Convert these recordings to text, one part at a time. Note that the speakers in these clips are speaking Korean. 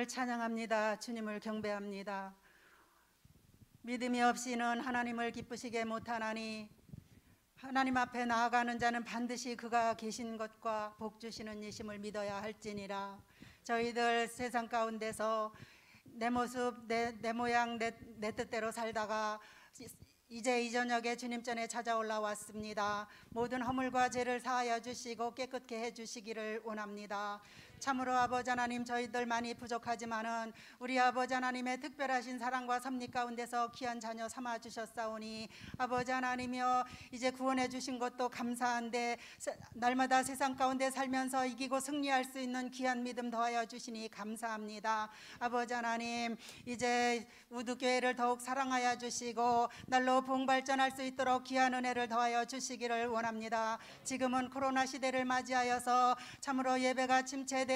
주님을 찬양합니다. 주님을 경배합니다. 믿음이 없이는 하나님을 기쁘시게 못하나니 하나님 앞에 나아가는 자는 반드시 그가 계신 것과 복 주시는 이심을 믿어야 할지니라. 저희들 세상 가운데서 내 모습, 내 모양, 내 뜻대로 살다가 이제 이 저녁에 주님 전에 찾아 올라왔습니다. 모든 허물과 죄를 사하여 주시고 깨끗게 해주시기를 원합니다. 참으로 아버지 하나님, 저희들 많이 부족하지만은 우리 아버지 하나님의 특별하신 사랑과 섭리 가운데서 귀한 자녀 삼아 주셨사오니 아버지 하나님이여, 이제 구원해 주신 것도 감사한데 날마다 세상 가운데 살면서 이기고 승리할 수 있는 귀한 믿음 더하여 주시니 감사합니다. 아버지 하나님, 이제 우두교회를 더욱 사랑하여 주시고 날로 부흥 발전할 수 있도록 귀한 은혜를 더하여 주시기를 원합니다. 지금은 코로나 시대를 맞이하여서 참으로 예배가 침체되고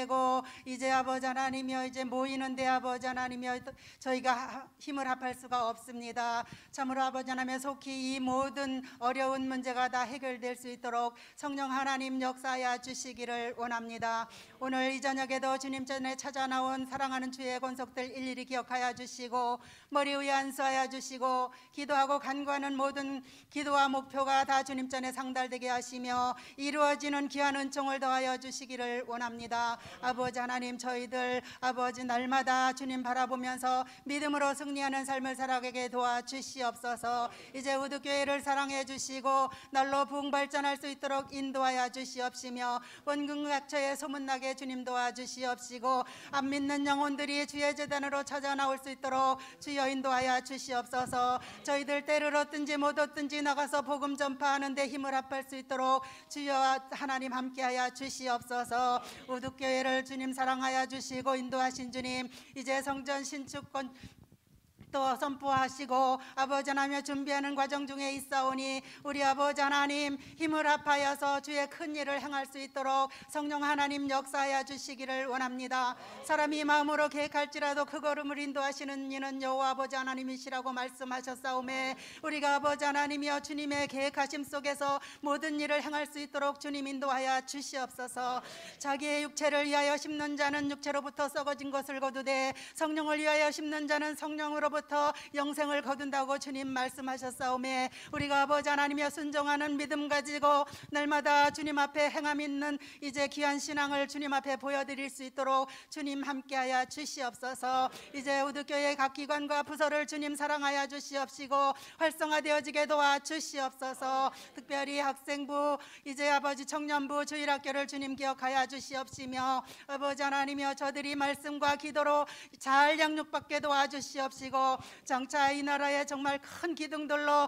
이제 아버지 하나님이여, 이제 모이는데 아버지 하나님이여, 저희가 힘을 합할 수가 없습니다. 참으로 아버지 하나님의 속히 이 모든 어려운 문제가 다 해결될 수 있도록 성령 하나님 역사하여 주시기를 원합니다. 오늘 이 저녁에도 주님 전에 찾아 나온 사랑하는 주의 권속들 일일이 기억하여 주시고 머리 위에 안수하여 주시고 기도하고 간구하는 모든 기도와 목표가 다 주님 전에 상달되게 하시며 이루어지는 귀한 은총을 더하여 주시기를 원합니다. 아버지 하나님, 저희들 아버지 날마다 주님 바라보면서 믿음으로 승리하는 삶을 살아가게 도와주시옵소서. 이제 우두교회를 사랑해 주시고 날로 부흥 발전할 수 있도록 인도하여 주시옵시며 원근각처에 소문나게 주님 도와주시옵시고 안 믿는 영혼들이 주의 제단으로 찾아 나올 수 있도록 주여 인도하여 주시옵소서. 저희들 때를 얻든지 못 얻든지 나가서 복음 전파하는데 힘을 합할 수 있도록 주여 하나님 함께하여 주시옵소서. 우두교회를 주님 사랑하여 주시고 인도하신 주님, 이제 성전 신축권 또 선포하시고 아버지 하나님 준비하는 과정 중에 있사오니 우리 아버지 하나님 힘을 합하여서 주의 큰 일을 행할 수 있도록 성령 하나님 역사하여 주시기를 원합니다. 사람이 마음으로 계획할지라도 그 걸음을 인도하시는 이는 여호와 아버지 하나님이시라고 말씀하셨사오매 우리가 아버지 하나님이여 주님의 계획하심 속에서 모든 일을 행할 수 있도록 주님 인도하여 주시옵소서. 자기의 육체를 위하여 심는 자는 육체로부터 썩어진 것을 거두되 성령을 위하여 심는 자는 성령으로부터 영생을 거둔다고 주님 말씀하셨사오매 우리가 아버지 하나님이여 순종하는 믿음 가지고 날마다 주님 앞에 행함 있는 이제 귀한 신앙을 주님 앞에 보여드릴 수 있도록 주님 함께하여 주시옵소서. 이제 우두교회 각 기관과 부서를 주님 사랑하여 주시옵시고 활성화되어지게 도와주시옵소서. 특별히 학생부, 이제 아버지 청년부, 주일학교를 주님 기억하여 주시옵시며 아버지 하나님이여, 저들이 말씀과 기도로 잘 양육받게 도와주시옵시고 장차 이 나라에 정말 큰 기둥들로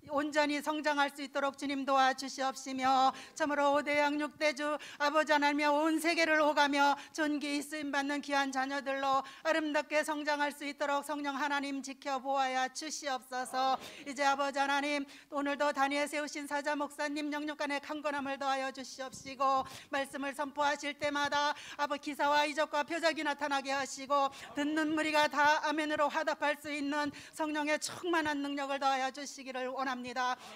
온전히 성장할 수 있도록 주님 도와주시옵시며 참으로 5대 양육대주 아버지 하나님이여 온 세계를 오가며 존귀 쓰임받는 귀한 자녀들로 아름답게 성장할 수 있도록 성령 하나님 지켜보아야 주시옵소서. 이제 아버지 하나님, 오늘도 단위에 세우신 사자 목사님 영육간의 강건함을 더하여 주시옵시고 말씀을 선포하실 때마다 아버지 기사와 이적과 표적이 나타나게 하시고 듣는 무리가 다 아멘으로 화답할 수 있는 성령의 충만한 능력을 더하여 주시기를 원합니다.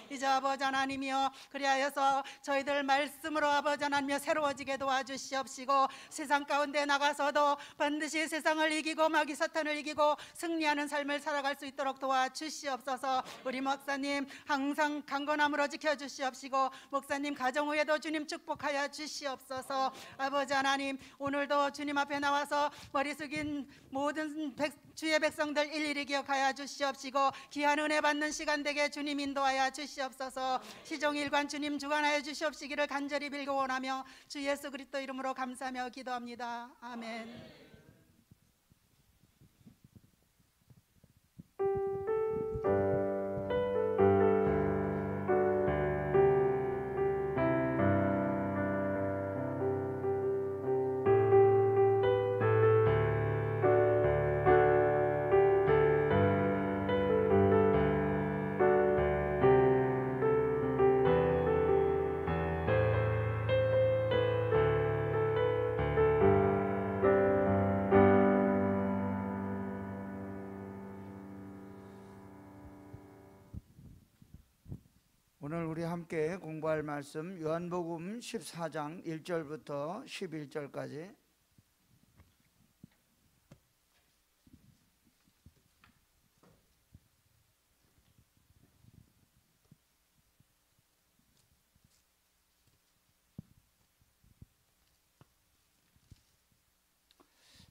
이제 아버지 하나님이여, 그리하여서 저희들 말씀으로 아버지 하나님이여 새로워지게 도와주시옵시고 세상 가운데 나가서도 반드시 세상을 이기고 마귀 사탄을 이기고 승리하는 삶을 살아갈 수 있도록 도와주시옵소서. 우리 목사님 항상 강건함으로 지켜주시옵시고 목사님 가정 후에도 주님 축복하여 주시옵소서. 아버지 하나님, 오늘도 주님 앞에 나와서 머리 숙인 모든 주의 백성들 일일이 기억하여 주시옵시고 귀한 은혜 받는 시간 되게 주님 인도하여 주시옵소서. 시종일관 주님 주관하여 주시옵시기를 간절히 빌고 원하며 주 예수 그리스도 이름으로 감사하며 기도합니다. 아멘. 오늘 우리 함께 공부할 말씀 요한복음 14장 1절부터 11절까지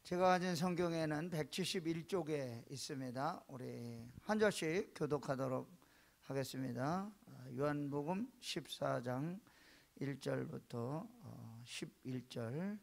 제가 가진 성경에는 171쪽에 있습니다. 우리 한 절씩 교독하도록 하겠습니다. 요한복음 14장 1절부터 11절.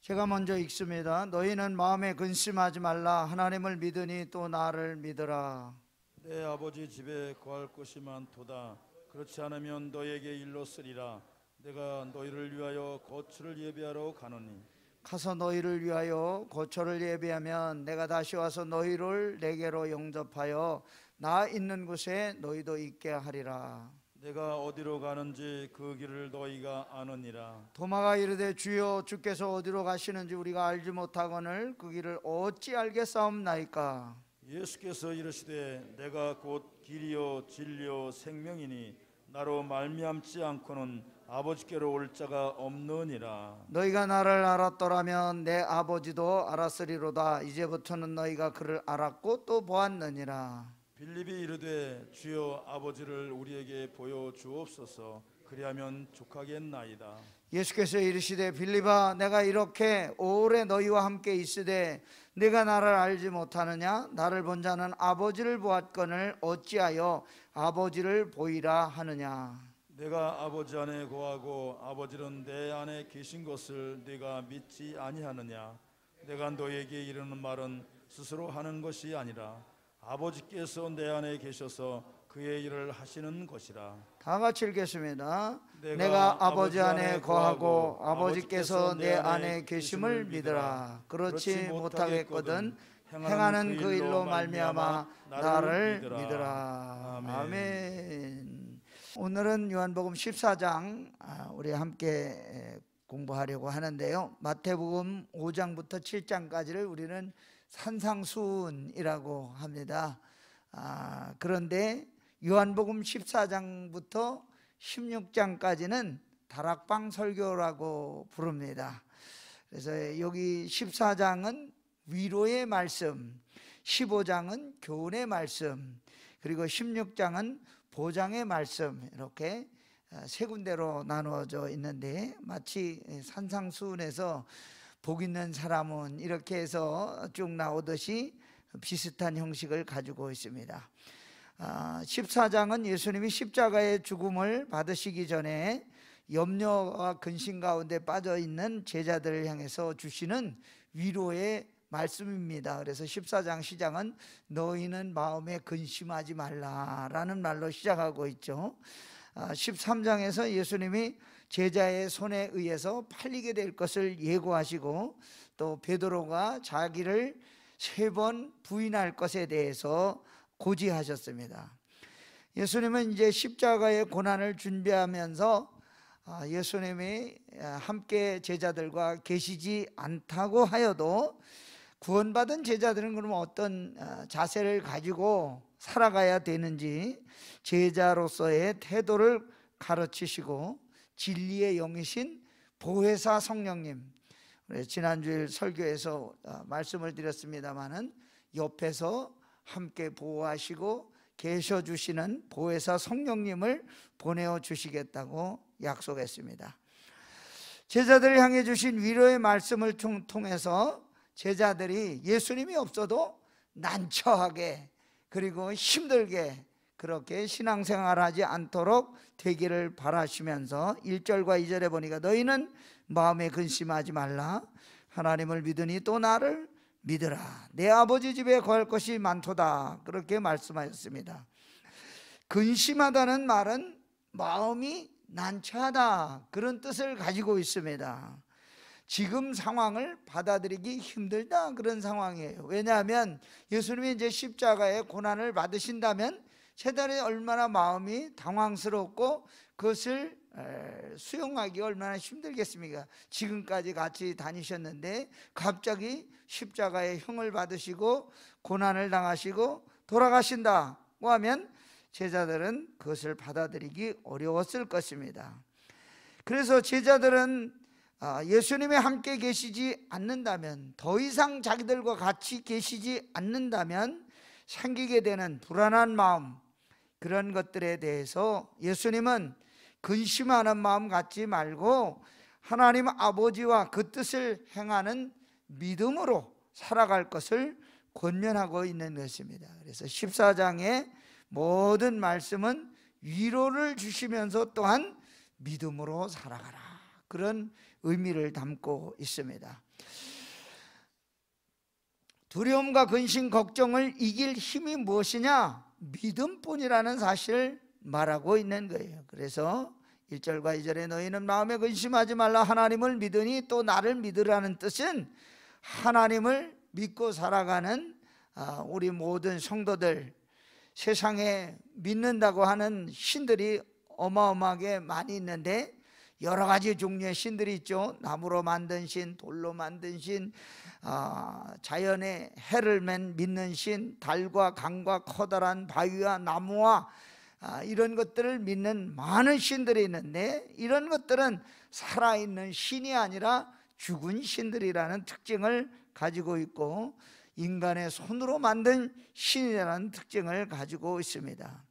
제가 먼저 읽습니다. 너희는 마음에 근심하지 말라. 하나님을 믿으니 또 나를 믿으라. 내 아버지 집에 거할 곳이 많도다. 그렇지 않으면 너에게 일러 쓰리라. 내가 너희를 위하여 거처를 예비하러 가노니 가서 너희를 위하여 거처를 예비하면 내가 다시 와서 너희를 내게로 영접하여 나 있는 곳에 너희도 있게 하리라. 내가 어디로 가는지 그 길을 너희가 아느니라. 도마가 이르되 주여 주께서 어디로 가시는지 우리가 알지 못하거늘 그 길을 어찌 알겠사옵나이까. 예수께서 이르시되 내가 곧 길이요 진리요 생명이니 나로 말미암지 않고는 아버지께로 올 자가 없느니라. 너희가 나를 알았더라면 내 아버지도 알았으리로다. 이제부터는 너희가 그를 알았고 또 보았느니라. 빌립이 이르되 주여 아버지를 우리에게 보여 주옵소서. 그리하면 족하겠나이다. 예수께서 이르시되 빌립아 내가 이렇게 오래 너희와 함께 있으되 네가 나를 알지 못하느냐? 나를 본 자는 아버지를 보았거늘 어찌하여 아버지를 보이라 하느냐? 내가 아버지 안에 거하고 아버지는 내 안에 계신 것을 네가 믿지 아니하느냐? 내가 너에게 이르는 말은 스스로 하는 것이 아니라 아버지께서 내 안에 계셔서 그의 일을 하시는 것이라. 다 같이 읽겠습니다. 내가 아버지 안에 거하고 아버지께서 내 안에 계심을 믿으라. 그렇지 못하겠거든 행하는 그 일로 말미암아 나를 믿으라. 아멘. 오늘은 요한복음 14장 우리 함께 공부하려고 하는데요. 마태복음 5장부터 7장까지를 우리는 산상수훈이라고 합니다. 그런데 요한복음 14장부터 16장까지는 다락방 설교라고 부릅니다. 그래서 여기 14장은 위로의 말씀, 15장은 교훈의 말씀, 그리고 16장은 보장의 말씀, 이렇게 세 군데로 나누어져 있는데 마치 산상수훈에서 복 있는 사람은 이렇게 해서 쭉 나오듯이 비슷한 형식을 가지고 있습니다. 14장은 예수님이 십자가의 죽음을 받으시기 전에 염려와 근심 가운데 빠져 있는 제자들을 향해서 주시는 위로의 말씀입니다. 그래서 14장 시작은 너희는 마음에 근심하지 말라라는 말로 시작하고 있죠. 13장에서 예수님이 제자의 손에 의해서 팔리게 될 것을 예고하시고 또 베드로가 자기를 3번 부인할 것에 대해서 고지하셨습니다. 예수님은 이제 십자가의 고난을 준비하면서 예수님이 함께 제자들과 계시지 않다고 하여도 구원받은 제자들은 그러면 어떤 자세를 가지고 살아가야 되는지 제자로서의 태도를 가르치시고 진리의 영이신 보혜사 성령님, 지난주일 설교에서 말씀을 드렸습니다마는 옆에서 함께 보호하시고 계셔주시는 보혜사 성령님을 보내어 주시겠다고 약속했습니다. 제자들을 향해 주신 위로의 말씀을 통해서 제자들이 예수님이 없어도 난처하게 그리고 힘들게 그렇게 신앙생활하지 않도록 되기를 바라시면서 1절과 2절에 보니까 너희는 마음에 근심하지 말라. 하나님을 믿으니 또 나를 믿으라. 내 아버지 집에 거할 것이 많도다. 그렇게 말씀하셨습니다. 근심하다는 말은 마음이 난처하다, 그런 뜻을 가지고 있습니다. 지금 상황을 받아들이기 힘들다, 그런 상황이에요. 왜냐하면 예수님이 이제 십자가의 고난을 받으신다면 제자들이 얼마나 마음이 당황스럽고 그것을 수용하기 얼마나 힘들겠습니까? 지금까지 같이 다니셨는데 갑자기 십자가의 형을 받으시고 고난을 당하시고 돌아가신다고 하면 제자들은 그것을 받아들이기 어려웠을 것입니다. 그래서 제자들은 예수님이 함께 계시지 않는다면, 더 이상 자기들과 같이 계시지 않는다면 생기게 되는 불안한 마음, 그런 것들에 대해서 예수님은 근심하는 마음 갖지 말고 하나님 아버지와 그 뜻을 행하는 믿음으로 살아갈 것을 권면하고 있는 것입니다. 그래서 14장의 모든 말씀은 위로를 주시면서 또한 믿음으로 살아가라, 그런 의미를 담고 있습니다. 두려움과 근심, 걱정을 이길 힘이 무엇이냐? 믿음뿐이라는 사실을 말하고 있는 거예요. 그래서 1절과 2절에 너희는 마음에 근심하지 말라 하나님을 믿으니 또 나를 믿으라는 뜻은 하나님을 믿고 살아가는 우리 모든 성도들, 세상에 믿는다고 하는 신들이 어마어마하게 많이 있는데 여러 가지 종류의 신들이 있죠. 나무로 만든 신, 돌로 만든 신, 자연의 해를 믿는 신, 달과 강과 커다란 바위와 나무와 이런 것들을 믿는 많은 신들이 있는데, 이런 것들은 살아있는 신이 아니라 죽은 신들이라는 특징을 가지고 있고 인간의 손으로 만든 신이라는 특징을 가지고 있습니다.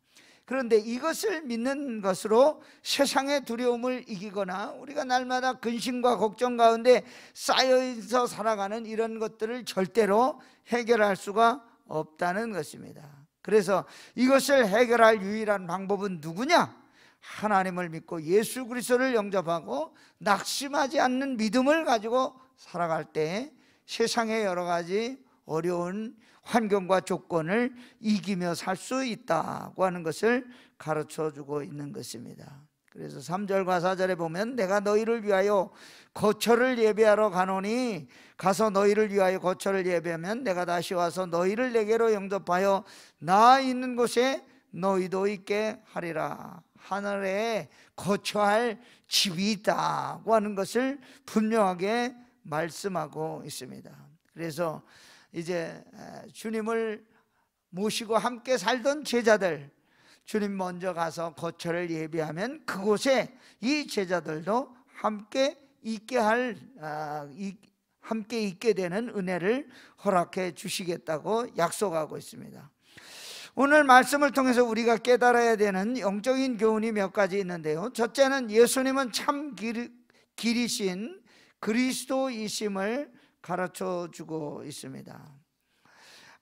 그런데 이것을 믿는 것으로 세상의 두려움을 이기거나 우리가 날마다 근심과 걱정 가운데 쌓여서 살아가는 이런 것들을 절대로 해결할 수가 없다는 것입니다. 그래서 이것을 해결할 유일한 방법은 누구냐? 하나님을 믿고 예수 그리스도를 영접하고 낙심하지 않는 믿음을 가지고 살아갈 때 세상의 여러 가지 어려운 환경과 조건을 이기며 살 수 있다고 하는 것을 가르쳐 주고 있는 것입니다. 그래서 3절과 4절에 보면 내가 너희를 위하여 거처를 예배하러 가노니 가서 너희를 위하여 거처를 예배하면 내가 다시 와서 너희를 내게로 영접하여 나 있는 곳에 너희도 있게 하리라. 하늘에 거처할 집이 있다고 하는 것을 분명하게 말씀하고 있습니다. 그래서 이제 주님을 모시고 함께 살던 제자들, 주님 먼저 가서 거처를 예비하면 그곳에 이 제자들도 함께 있게 함께 있게 되는 은혜를 허락해 주시겠다고 약속하고 있습니다. 오늘 말씀을 통해서 우리가 깨달아야 되는 영적인 교훈이 몇 가지 있는데요. 첫째는 예수님은 참 길이신 그리스도이심을 가르쳐 주고 있습니다.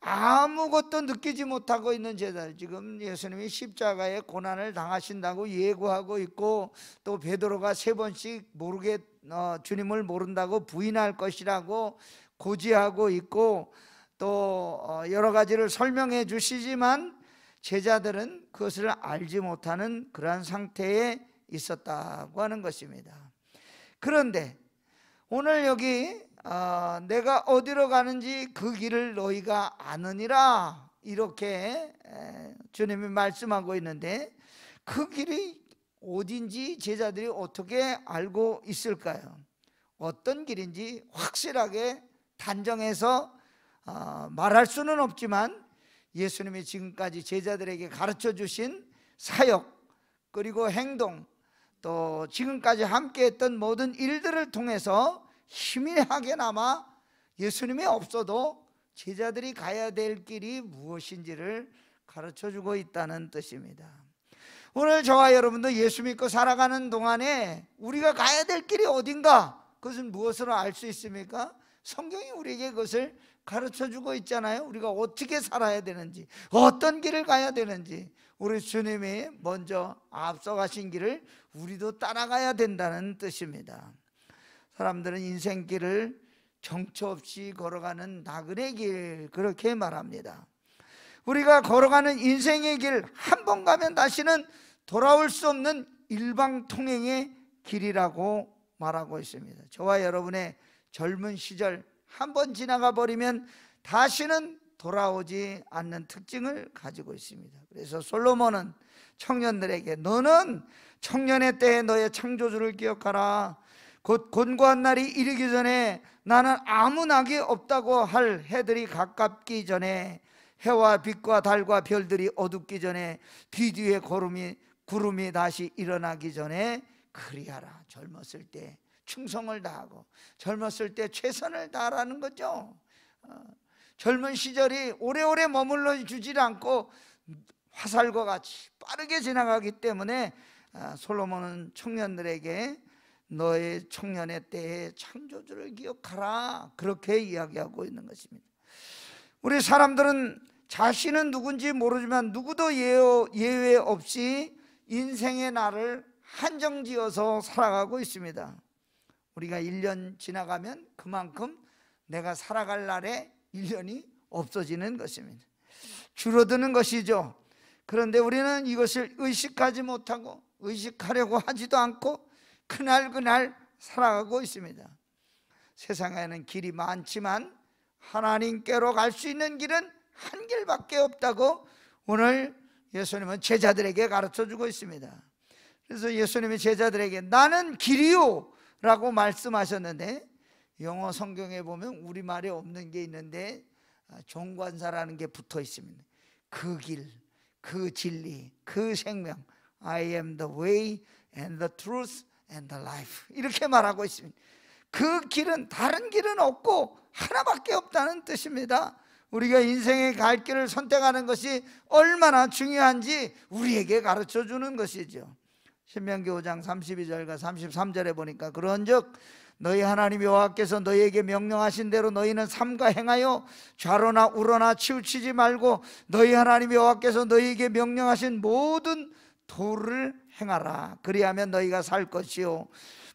아무것도 느끼지 못하고 있는 제자들, 지금 예수님이 십자가의 고난을 당하신다고 예고하고 있고, 또 베드로가 3번씩 주님을 모른다고 부인할 것이라고 고지하고 있고, 또 여러 가지를 설명해 주시지만 제자들은 그것을 알지 못하는 그러한 상태에 있었다고 하는 것입니다. 그런데 오늘 여기 내가 어디로 가는지 그 길을 너희가 아느니라, 이렇게 주님이 말씀하고 있는데 그 길이 어딘지 제자들이 어떻게 알고 있을까요? 어떤 길인지 확실하게 단정해서 말할 수는 없지만 예수님이 지금까지 제자들에게 가르쳐 주신 사역, 그리고 행동, 또 지금까지 함께 했던 모든 일들을 통해서 희미하게나마 예수님이 없어도 제자들이 가야 될 길이 무엇인지를 가르쳐 주고 있다는 뜻입니다. 오늘 저와 여러분도 예수 믿고 살아가는 동안에 우리가 가야 될 길이 어딘가, 그것은 무엇으로 알 수 있습니까? 성경이 우리에게 그것을 가르쳐 주고 있잖아요. 우리가 어떻게 살아야 되는지, 어떤 길을 가야 되는지, 우리 주님이 먼저 앞서가신 길을 우리도 따라가야 된다는 뜻입니다. 사람들은 인생길을 정처 없이 걸어가는 나그네 길, 그렇게 말합니다. 우리가 걸어가는 인생의 길, 한 번 가면 다시는 돌아올 수 없는 일방통행의 길이라고 말하고 있습니다. 저와 여러분의 젊은 시절 한 번 지나가 버리면 다시는 돌아오지 않는 특징을 가지고 있습니다. 그래서 솔로몬은 청년들에게 너는 청년의 때에 너의 창조주를 기억하라. 곧 곤고한 날이 이르기 전에 나는 아무 낙이 없다고 할 해들이 가깝기 전에, 해와 빛과 달과 별들이 어둡기 전에, 뒤뒤에 구름이 다시 일어나기 전에 그리하라. 젊었을 때 충성을 다하고 젊었을 때 최선을 다하라는 거죠. 젊은 시절이 오래오래 머물러 주질 않고 화살과 같이 빠르게 지나가기 때문에 솔로몬은 청년들에게 너의 청년의 때에 창조주를 기억하라, 그렇게 이야기하고 있는 것입니다. 우리 사람들은 자신은 누군지 모르지만 누구도 예외 없이 인생의 날을 한정지어서 살아가고 있습니다. 우리가 1년 지나가면 그만큼 내가 살아갈 날에 1년이 없어지는 것입니다. 줄어드는 것이죠. 그런데 우리는 이것을 의식하지 못하고 의식하려고 하지도 않고 그날 살아가고 있습니다. 세상에는 길이 많지만 하나님께로 갈 수 있는 길은 한 길밖에 없다고 오늘 예수님은 제자들에게 가르쳐주고 있습니다. 그래서 예수님이 제자들에게 나는 길이요 라고 말씀하셨는데, 영어 성경에 보면 우리말에 없는 게 있는데 종관사라는 게 붙어 있습니다. 그 길, 그 진리, 그 생명, I am the way and the truth and the life, 이렇게 말하고 있습니다. 그 길은, 다른 길은 없고 하나밖에 없다는 뜻입니다. 우리가 인생의 갈 길을 선택하는 것이 얼마나 중요한지 우리에게 가르쳐 주는 것이죠. 신명기 5장 32절과 33절에 보니까 그런즉 너희 하나님 여호와께서 너희에게 명령하신 대로 너희는 삼가 행하여 좌로나 우로나 치우치지 말고 너희 하나님 여호와께서 너희에게 명령하신 모든 도를 행하라. 그리하면 너희가 살 것이요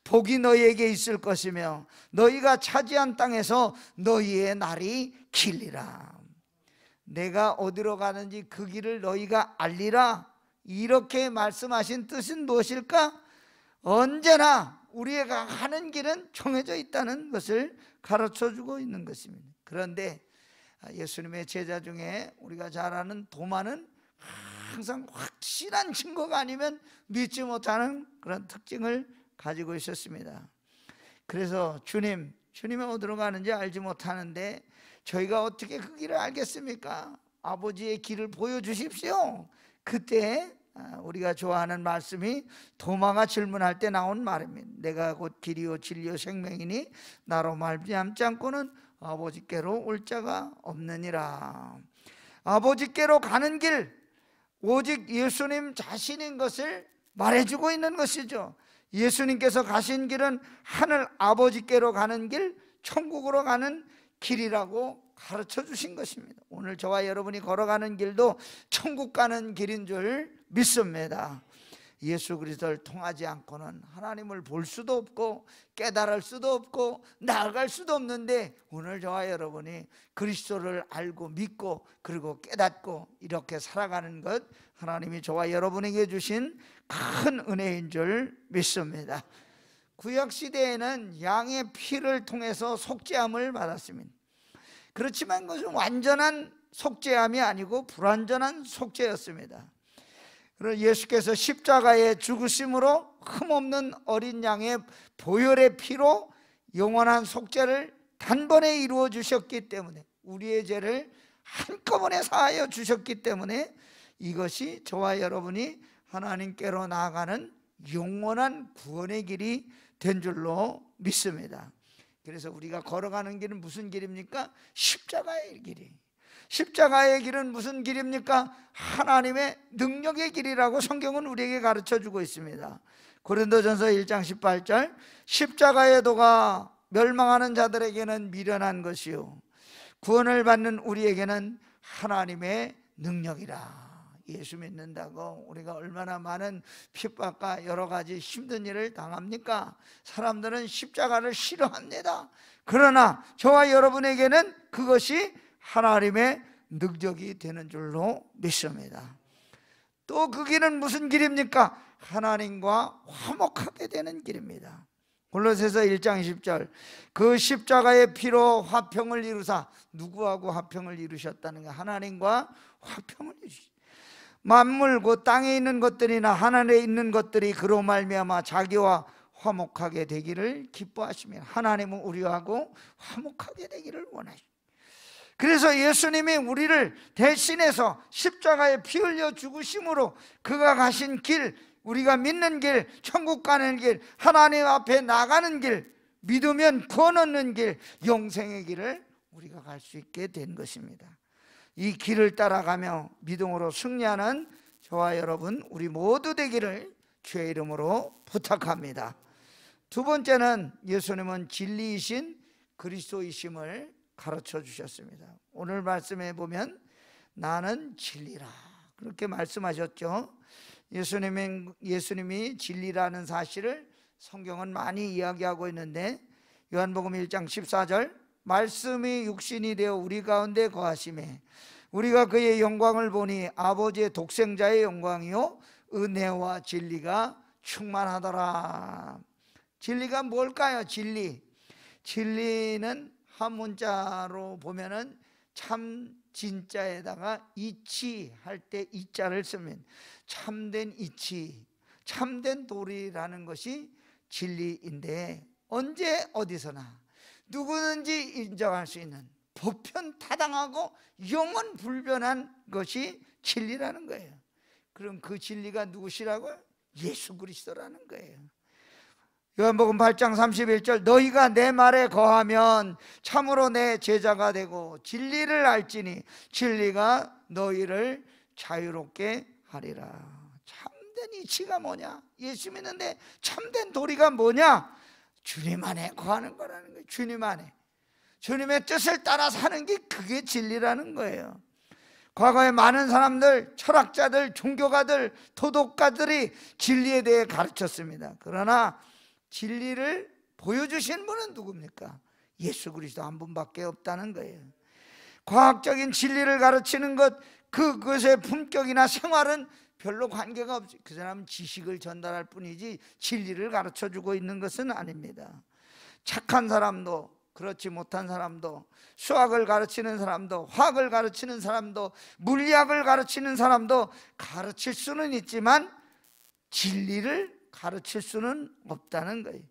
복이 너희에게 있을 것이며 너희가 차지한 땅에서 너희의 날이 길리라. 내가 어디로 가는지 그 길을 너희가 알리라. 이렇게 말씀하신 뜻은 무엇일까? 언제나 우리가 가는 길은 정해져 있다는 것을 가르쳐주고 있는 것입니다. 그런데 예수님의 제자 중에 우리가 잘 아는 도마는 항상 확실한 증거가 아니면 믿지 못하는 그런 특징을 가지고 있었습니다. 그래서 주님이 어디로 가는지 알지 못하는데 저희가 어떻게 그 길을 알겠습니까? 아버지의 길을 보여주십시오. 그때 우리가 좋아하는 말씀이 도마가 질문할 때 나온 말입니다. 내가 곧 길이요 진리요 생명이니 나로 말미암지 않고는 아버지께로 올 자가 없느니라. 아버지께로 가는 길, 오직 예수님 자신인 것을 말해주고 있는 것이죠. 예수님께서 가신 길은 하늘 아버지께로 가는 길, 천국으로 가는 길이라고 가르쳐 주신 것입니다. 오늘 저와 여러분이 걸어가는 길도 천국 가는 길인 줄 믿습니다. 예수 그리스도를 통하지 않고는 하나님을 볼 수도 없고 깨달을 수도 없고 나아갈 수도 없는데, 오늘 저와 여러분이 그리스도를 알고 믿고 그리고 깨닫고 이렇게 살아가는 것, 하나님이 저와 여러분에게 주신 큰 은혜인 줄 믿습니다. 구약시대에는 양의 피를 통해서 속죄함을 받았습니다. 그렇지만 그것은 완전한 속죄함이 아니고 불완전한 속죄였습니다. 그래서 예수께서 십자가에 죽으심으로 흠없는 어린 양의 보혈의 피로 영원한 속죄를 단번에 이루어 주셨기 때문에, 우리의 죄를 한꺼번에 사하여 주셨기 때문에 이것이 저와 여러분이 하나님께로 나아가는 영원한 구원의 길이 된 줄로 믿습니다. 그래서 우리가 걸어가는 길은 무슨 길입니까? 십자가의 길이. 십자가의 길은 무슨 길입니까? 하나님의 능력의 길이라고 성경은 우리에게 가르쳐주고 있습니다. 고린도전서 1장 18절, 십자가의 도가 멸망하는 자들에게는 미련한 것이요 구원을 받는 우리에게는 하나님의 능력이라. 예수 믿는다고 우리가 얼마나 많은 핍박과 여러 가지 힘든 일을 당합니까? 사람들은 십자가를 싫어합니다. 그러나 저와 여러분에게는 그것이 하나님의 능력이 되는 줄로 믿습니다. 또 그 길은 무슨 길입니까? 하나님과 화목하게 되는 길입니다. 골로새서 1장 10절, 그 십자가의 피로 화평을 이루사. 누구하고 화평을 이루셨다는 가? 하나님과 화평을 이루셨습니다. 만물 곧 땅에 있는 것들이나 하늘에 있는 것들이 그로 말미암아 자기와 화목하게 되기를 기뻐하시며, 하나님은 우리하고 화목하게 되기를 원하십니다. 그래서 예수님이 우리를 대신해서 십자가에 피 흘려 죽으심으로 그가 가신 길, 우리가 믿는 길, 천국 가는 길, 하나님 앞에 나가는 길, 믿으면 구원 얻는 길, 영생의 길을 우리가 갈 수 있게 된 것입니다. 이 길을 따라가며 믿음으로 승리하는 저와 여러분 우리 모두 되기를 주의 이름으로 부탁합니다. 두 번째는 예수님은 진리이신 그리스도이심을 가르쳐 주셨습니다. 오늘 말씀에 보면 나는 진리라 그렇게 말씀하셨죠. 예수님이 진리라는 사실을 성경은 많이 이야기하고 있는데 요한복음 1장 14절 말씀이 육신이 되어 우리 가운데 거하심에 우리가 그의 영광을 보니 아버지의 독생자의 영광이요 은혜와 진리가 충만하더라. 진리가 뭘까요? 진리는 한 문자로 보면은 참 진짜에다가 이치할 때 이자를 쓰면 참된 이치, 참된 도리라는 것이 진리인데 언제 어디서나 누구든지 인정할 수 있는 보편타당하고 영원 불변한 것이 진리라는 거예요. 그럼 그 진리가 누구시라고요? 예수 그리스도라는 거예요. 요한복음 8장 31절 너희가 내 말에 거하면 참으로 내 제자가 되고 진리를 알지니 진리가 너희를 자유롭게 하리라. 참된 이치가 뭐냐? 예수 믿는데 참된 도리가 뭐냐? 주님 안에 거하는 거라는 거예요. 주님 안에 주님의 뜻을 따라 사는 게 그게 진리라는 거예요. 과거에 많은 사람들, 철학자들, 종교가들, 도덕가들이 진리에 대해 가르쳤습니다. 그러나 진리를 보여주신 분은 누굽니까? 예수 그리스도 한 분밖에 없다는 거예요. 과학적인 진리를 가르치는 것, 그것의 품격이나 생활은 별로 관계가 없죠. 그 사람은 지식을 전달할 뿐이지 진리를 가르쳐주고 있는 것은 아닙니다. 착한 사람도 그렇지 못한 사람도, 수학을 가르치는 사람도, 화학을 가르치는 사람도, 물리학을 가르치는 사람도 가르칠 수는 있지만 진리를 가르칠 수는 없다는 거예요.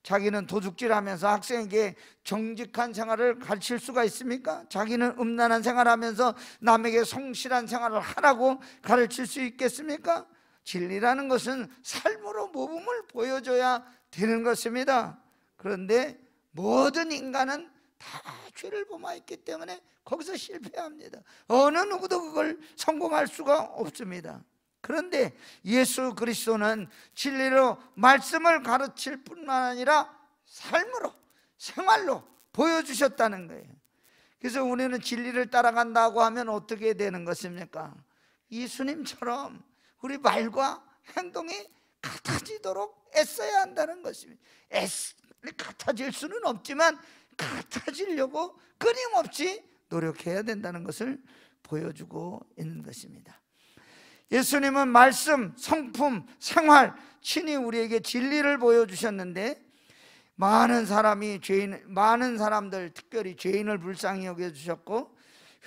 자기는 도둑질하면서 학생에게 정직한 생활을 가르칠 수가 있습니까? 자기는 음란한 생활하면서 남에게 성실한 생활을 하라고 가르칠 수 있겠습니까? 진리라는 것은 삶으로 모범을 보여줘야 되는 것입니다. 그런데 모든 인간은 다 죄를 범하였기 때문에 거기서 실패합니다. 어느 누구도 그걸 성공할 수가 없습니다. 그런데 예수 그리스도는 진리로 말씀을 가르칠 뿐만 아니라 삶으로, 생활로 보여주셨다는 거예요. 그래서 우리는 진리를 따라간다고 하면 어떻게 되는 것입니까? 예수님처럼 우리 말과 행동이 같아지도록 애써야 한다는 것입니다. 같아질 수는 없지만 같아지려고 끊임없이 노력해야 된다는 것을 보여주고 있는 것입니다. 예수님은 말씀, 성품, 생활, 친히 우리에게 진리를 보여주셨는데 많은 사람들 특별히 죄인을 불쌍히 여겨주셨고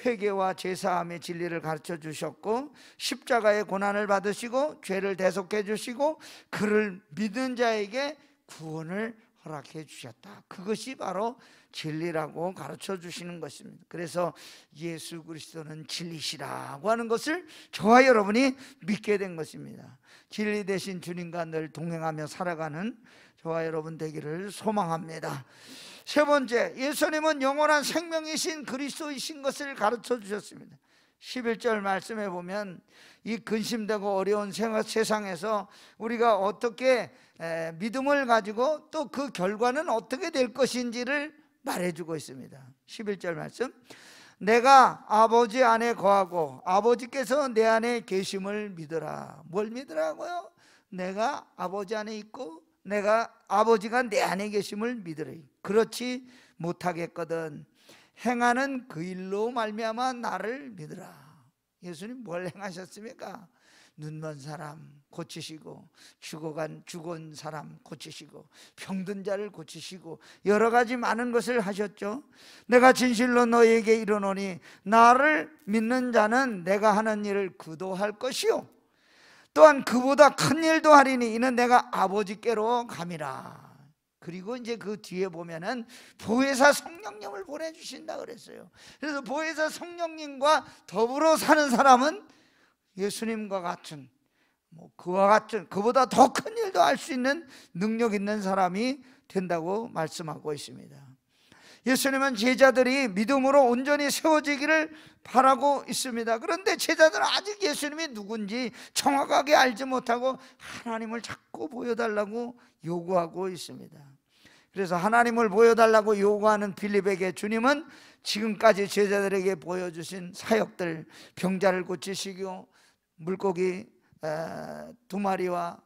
회개와 제사함의 진리를 가르쳐 주셨고 십자가의 고난을 받으시고 죄를 대속해 주시고 그를 믿는 자에게 구원을 허락해 주셨다. 그것이 바로 진리라고 가르쳐 주시는 것입니다. 그래서 예수 그리스도는 진리시라고 하는 것을 저와 여러분이 믿게 된 것입니다. 진리 되신 주님과 늘 동행하며 살아가는 저와 여러분 되기를 소망합니다. 세 번째, 예수님은 영원한 생명이신 그리스도이신 것을 가르쳐 주셨습니다. 11절 말씀에 보면 이 근심되고 어려운 세상에서 우리가 어떻게 믿음을 가지고 또 그 결과는 어떻게 될 것인지를 말해주고 있습니다. 11절 말씀, 내가 아버지 안에 거하고 아버지께서 내 안에 계심을 믿으라. 뭘 믿으라고요? 내가 아버지 안에 있고 내가 아버지가 내 안에 계심을 믿으라. 그렇지 못하겠거든 행하는 그 일로 말미암아 나를 믿으라. 예수님 뭘 행하셨습니까? 눈먼 사람 고치시고 죽은 사람 고치시고 병든 자를 고치시고 여러 가지 많은 것을 하셨죠. 내가 진실로 너희에게 이르노니 나를 믿는 자는 내가 하는 일을 그도 할 것이요 또한 그보다 큰 일도 하리니 이는 내가 아버지께로 감이라. 그리고 이제 그 뒤에 보면은 보혜사 성령님을 보내주신다 그랬어요. 그래서 보혜사 성령님과 더불어 사는 사람은 예수님과 같은 그와 같은 그보다 더 큰 일도 할 수 있는 능력 있는 사람이 된다고 말씀하고 있습니다. 예수님은 제자들이 믿음으로 온전히 세워지기를 바라고 있습니다. 그런데 제자들은 아직 예수님이 누군지 정확하게 알지 못하고 하나님을 자꾸 보여달라고 요구하고 있습니다. 그래서 하나님을 보여달라고 요구하는 빌립에게 주님은 지금까지 제자들에게 보여주신 사역들, 병자를 고치시고 물고기 2마리와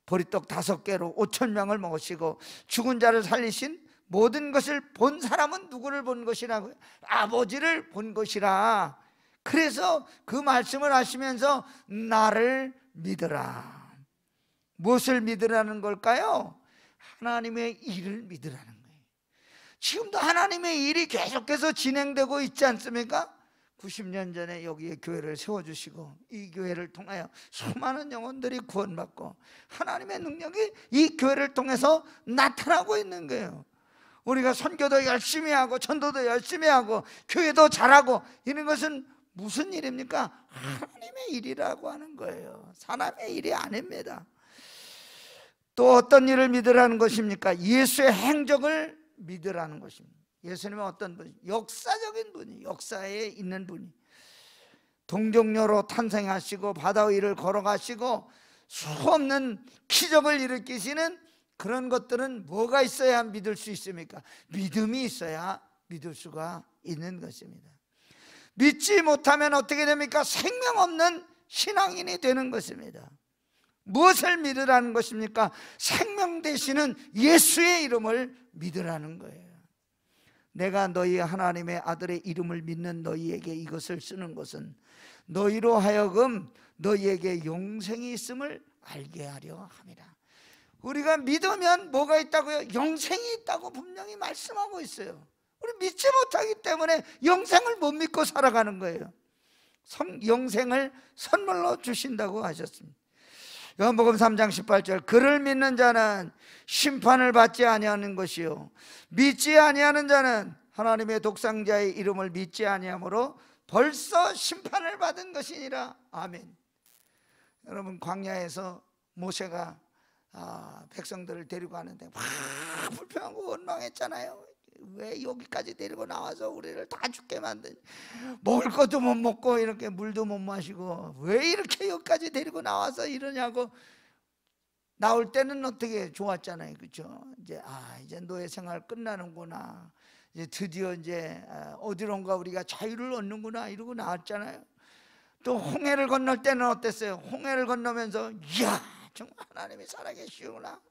보리떡 5개로 5,000명을 먹으시고 죽은 자를 살리신 모든 것을 본 사람은 누구를 본 것이라고요? 아버지를 본 것이라. 그래서 그 말씀을 하시면서 나를 믿으라. 무엇을 믿으라는 걸까요? 하나님의 일을 믿으라는 거예요. 지금도 하나님의 일이 계속해서 진행되고 있지 않습니까? 90년 전에 여기에 교회를 세워주시고 이 교회를 통하여 수많은 영혼들이 구원받고 하나님의 능력이 이 교회를 통해서 나타나고 있는 거예요. 우리가 선교도 열심히 하고 전도도 열심히 하고 교회도 잘하고 이런 것은 무슨 일입니까? 하나님의 일이라고 하는 거예요. 사람의 일이 아닙니다. 또 어떤 일을 믿으라는 것입니까? 예수의 행적을 믿으라는 것입니다. 예수님은 어떤 분이? 역사적인 분이, 역사에 있는 분이 동정녀로 탄생하시고 바다 위를 걸어가시고 수없는 기적을 일으키시는 그런 것들은 뭐가 있어야 믿을 수 있습니까? 믿음이 있어야 믿을 수가 있는 것입니다. 믿지 못하면 어떻게 됩니까? 생명 없는 신앙인이 되는 것입니다. 무엇을 믿으라는 것입니까? 생명 되시는 예수의 이름을 믿으라는 거예요. 내가 너희 하나님의 아들의 이름을 믿는 너희에게 이것을 쓰는 것은 너희로 하여금 너희에게 영생이 있음을 알게 하려 함이라. 우리가 믿으면 뭐가 있다고요? 영생이 있다고 분명히 말씀하고 있어요. 우리 믿지 못하기 때문에 영생을 못 믿고 살아가는 거예요. 영생을 선물로 주신다고 하셨습니다. 요한복음 3장 18절 그를 믿는 자는 심판을 받지 아니하는 것이요 믿지 아니하는 자는 하나님의 독생자의 이름을 믿지 아니하므로 벌써 심판을 받은 것이니라. 아멘. 여러분, 광야에서 모세가 백성들을 데리고 가는데 막 불평하고 원망했잖아요. 왜 여기까지 데리고 나와서 우리를 다 죽게 만드니, 먹을 것도 못 먹고 이렇게 물도 못 마시고 왜 이렇게 여기까지 데리고 나와서 이러냐고. 나올 때는 어떻게 좋았잖아요, 그렇죠? 이제 노예 생활 끝나는구나, 이제 드디어 이제 어디론가 우리가 자유를 얻는구나 이러고 나왔잖아요. 또 홍해를 건널 때는 어땠어요? 홍해를 건너면서 이야, 정말 하나님이 살아계시구나.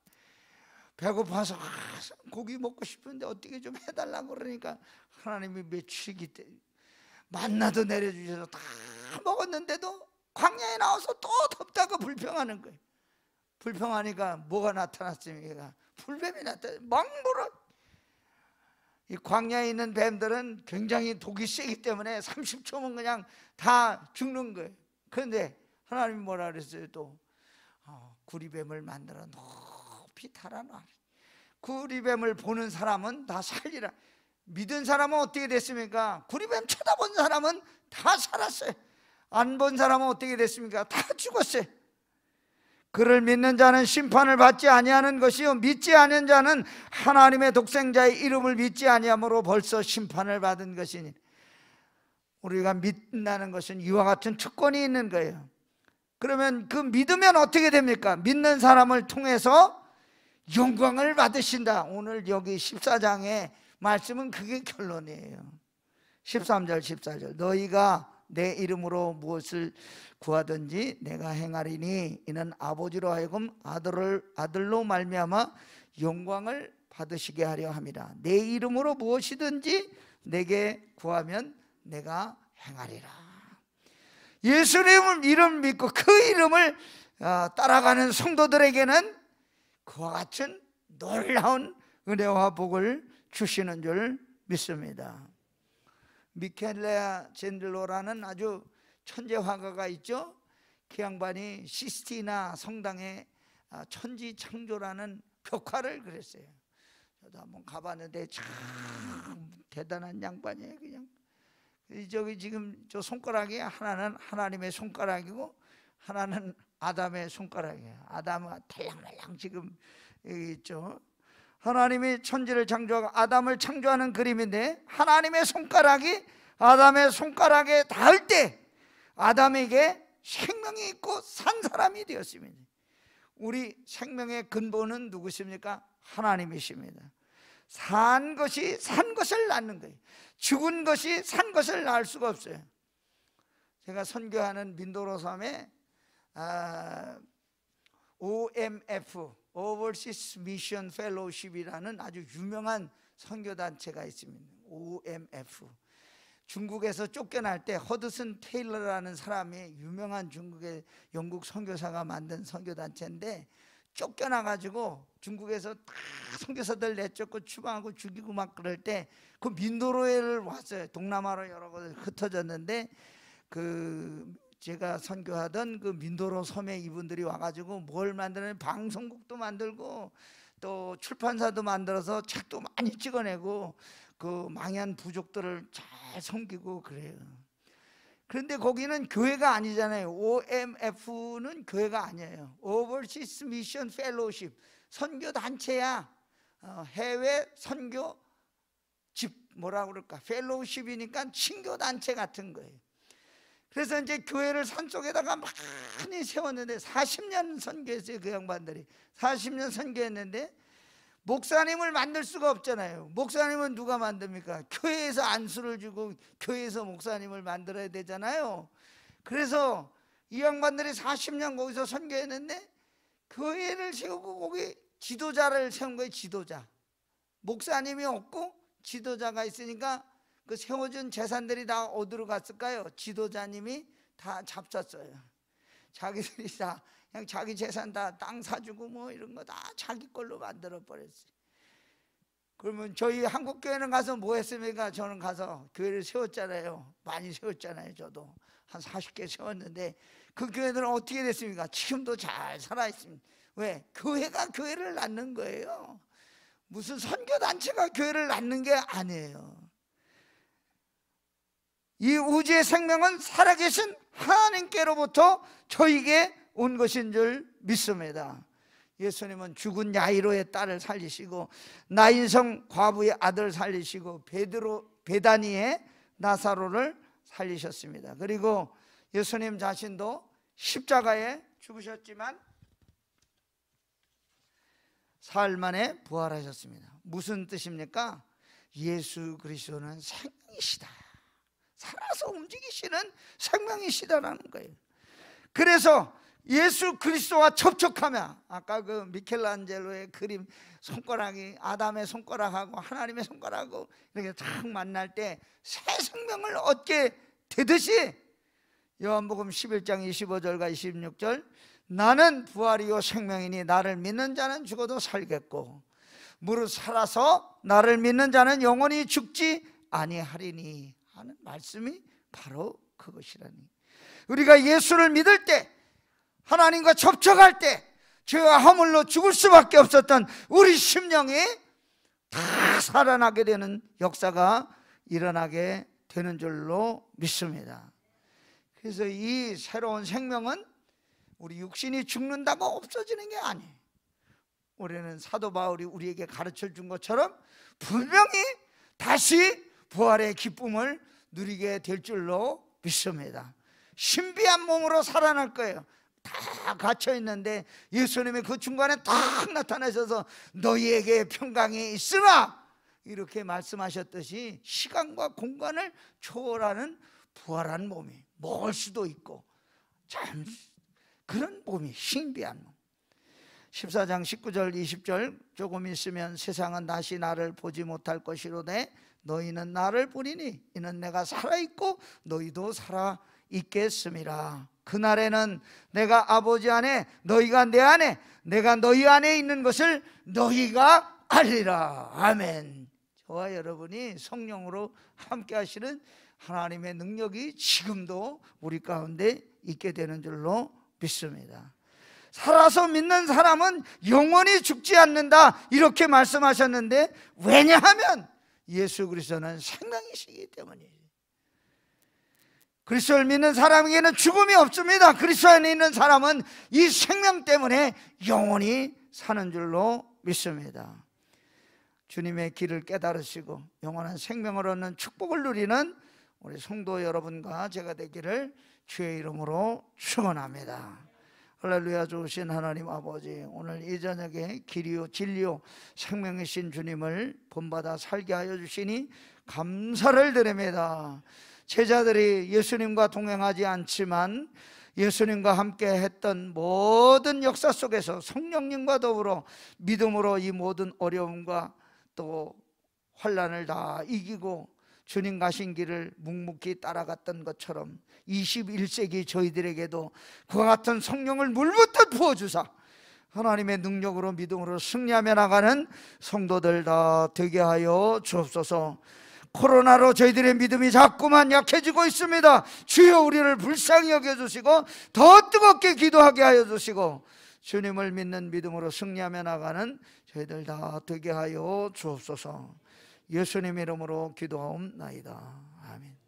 배고파서 고기 먹고 싶은데 어떻게 좀 해달라고 그러니까 하나님이 며칠이 만나도 내려주셔서 다 먹었는데도 광야에 나와서 또 덥다고 불평하는 거예요. 불평하니까 뭐가 나타났습니까? 불뱀이 나타났어요. 막 물어. 이 광야에 있는 뱀들은 굉장히 독이 세기 때문에 30초면 그냥 다 죽는 거예요. 그런데 하나님이 뭐라 그랬어요? 또 구리뱀을 만들어 높이 달아놔. 구리뱀을 보는 사람은 다 살리라. 믿은 사람은 어떻게 됐습니까? 구리뱀 쳐다본 사람은 다 살았어요. 안 본 사람은 어떻게 됐습니까? 다 죽었어요. 그를 믿는 자는 심판을 받지 아니하는 것이요 믿지 않은 자는 하나님의 독생자의 이름을 믿지 아니하므로 벌써 심판을 받은 것이니. 우리가 믿는다는 것은 이와 같은 특권이 있는 거예요. 그러면 그 믿으면 어떻게 됩니까? 믿는 사람을 통해서 영광을 받으신다. 오늘 여기 14장의 말씀은 그게 결론이에요. 13절 14절 너희가 내 이름으로 무엇을 구하든지 내가 행하리니 이는 아버지로 하여금 아들로 말미암아 영광을 받으시게 하려 함이라. 내 이름으로 무엇이든지 내게 구하면 내가 행하리라. 예수님 이름 믿고 그 이름을 따라가는 성도들에게는 그와 같은 놀라운 은혜와 복을 주시는 줄 믿습니다. 미켈란젤로라는 아주 천재 화가가 있죠. 그 양반이 시스티나 성당에 천지 창조라는 벽화를 그렸어요. 저도 한번 가봤는데 참 대단한 양반이에요. 그냥 저기 지금 저 손가락이 하나는 하나님의 손가락이고 하나는 아담의 손가락이에요. 아담은 달랑말랑 지금 여기 있죠. 하나님이 천지를 창조하고 아담을 창조하는 그림인데, 하나님의 손가락이 아담의 손가락에 닿을 때 아담에게 생명이 있고 산 사람이 되었습니다. 우리 생명의 근본은 누구십니까? 하나님이십니다. 산 것이 산 것을 낳는 거예요. 죽은 것이 산 것을 낳을 수가 없어요. 제가 선교하는 민도로 섬에 OMF, Overseas Mission Fellowship이라는 아주 유명한 선교단체가 있습니다. OMF. 중국에서 쫓겨날 때 허드슨 테일러라는 사람이 유명한 중국의 영국 선교사가 만든 선교단체인데, 쫓겨나가지고 중국에서 다 선교사들 내쫓고 추방하고 죽이고 막 그럴 때 그 민도로에를 왔어요. 동남아로 여러 곳에 흩어졌는데, 제가 선교하던 그 민도로 섬에 이분들이 와가지고 뭘 만드는, 방송국도 만들고 또 출판사도 만들어서 책도 많이 찍어내고 그 망한 부족들을 잘 섬기고 그래요. 그런데 거기는 교회가 아니잖아요. OMF는 교회가 아니에요. Overseas Mission Fellowship, 선교 단체야. 해외 선교 집, 뭐라 그럴까, 펠로우십이니까 친교 단체 같은 거예요. 그래서 이제 교회를 산속에다가 많이 세웠는데 40년 선교했어요. 그 양반들이 40년 선교했는데 목사님을 만들 수가 없잖아요. 목사님은 누가 만듭니까? 교회에서 안수를 주고 교회에서 목사님을 만들어야 되잖아요. 그래서 이 양반들이 40년 거기서 선교했는데 교회를 세우고 거기 지도자를 세운 거예요. 지도자. 목사님이 없고 지도자가 있으니까 그 세워준 재산들이 다 어디로 갔을까요? 지도자님이 다 잡쌌어요. 자기들이 다 그냥 자기 재산 다 땅 사주고 뭐 이런 거 다 자기 걸로 만들어 버렸어요. 그러면 저희 한국교회는 가서 뭐 했습니까? 저는 가서 교회를 세웠잖아요. 많이 세웠잖아요. 저도 한 40개 세웠는데 그 교회들은 어떻게 됐습니까? 지금도 잘 살아있습니다. 왜? 교회가 교회를 낳는 거예요. 무슨 선교단체가 교회를 낳는 게 아니에요. 이 우주의 생명은 살아계신 하나님께로부터 저에게 온 것인 줄 믿습니다. 예수님은 죽은 야이로의 딸을 살리시고 나인성 과부의 아들 살리시고 베다니의 나사로를 살리셨습니다. 그리고 예수님 자신도 십자가에 죽으셨지만 사흘 만에 부활하셨습니다. 무슨 뜻입니까? 예수 그리스도는 생명이시다. 살아서 움직이시는 생명이시다라는 거예요. 그래서 예수 그리스도와 접촉하며, 아까 그 미켈란젤로의 그림 손가락이 아담의 손가락하고 하나님의 손가락하고 이렇게 딱 만날 때 새 생명을 얻게 되듯이 요한복음 11장 25절과 26절, 나는 부활이요 생명이니 나를 믿는 자는 죽어도 살겠고 무릇 살아서 나를 믿는 자는 영원히 죽지 아니하리니 하는 말씀이 바로 그것이라니. 우리가 예수를 믿을 때, 하나님과 접촉할 때 죄와 허물로 죽을 수밖에 없었던 우리 심령이 다 살아나게 되는 역사가 일어나게 되는 줄로 믿습니다. 그래서 이 새로운 생명은 우리 육신이 죽는다고 없어지는 게 아니에요. 우리는 사도 바울이 우리에게 가르쳐 준 것처럼 분명히 다시 부활의 기쁨을 누리게 될 줄로 믿습니다. 신비한 몸으로 살아날 거예요. 다 갇혀 있는데 예수님이 그 중간에 딱 나타나셔서 너희에게 평강이 있으나 이렇게 말씀하셨듯이 시간과 공간을 초월하는 부활한 몸이 먹을 수도 있고 참 그런 몸이 신비한 몸. 14장 19절 20절, 조금 있으면 세상은 다시 나를 보지 못할 것이로되 너희는 나를 보리니 이는 내가 살아있고 너희도 살아있겠음이라. 그날에는 내가 아버지 안에 너희가 내 안에 내가 너희 안에 있는 것을 너희가 알리라. 아멘. 저와 여러분이 성령으로 함께 하시는 하나님의 능력이 지금도 우리 가운데 있게 되는 줄로 믿습니다. 살아서 믿는 사람은 영원히 죽지 않는다 이렇게 말씀하셨는데, 왜냐하면 예수 그리스도는 생명이시기 때문이에요. 그리스도를 믿는 사람에게는 죽음이 없습니다. 그리스도 안에 있는 사람은 이 생명 때문에 영원히 사는 줄로 믿습니다. 주님의 길을 깨달으시고 영원한 생명을 얻는 축복을 누리는 우리 성도 여러분과 제가 되기를 주의 이름으로 축원합니다. 할렐루야. 좋으신 하나님 아버지, 오늘 이 저녁에 길이요 진리요 생명이신 주님을 본받아 살게 하여 주시니 감사를 드립니다. 제자들이 예수님과 동행하지 않지만 예수님과 함께 했던 모든 역사 속에서 성령님과 더불어 믿음으로 이 모든 어려움과 또 환난을 다 이기고 주님 가신 길을 묵묵히 따라갔던 것처럼 21세기 저희들에게도 그와 같은 성령을 물부터 부어주사 하나님의 능력으로 믿음으로 승리하며 나가는 성도들 다 되게 하여 주옵소서. 코로나로 저희들의 믿음이 자꾸만 약해지고 있습니다. 주여 우리를 불쌍히 여겨주시고 더 뜨겁게 기도하게 하여 주시고 주님을 믿는 믿음으로 승리하며 나가는 저희들 다 되게 하여 주옵소서. 예수님 이름으로 기도하옵나이다. 아멘.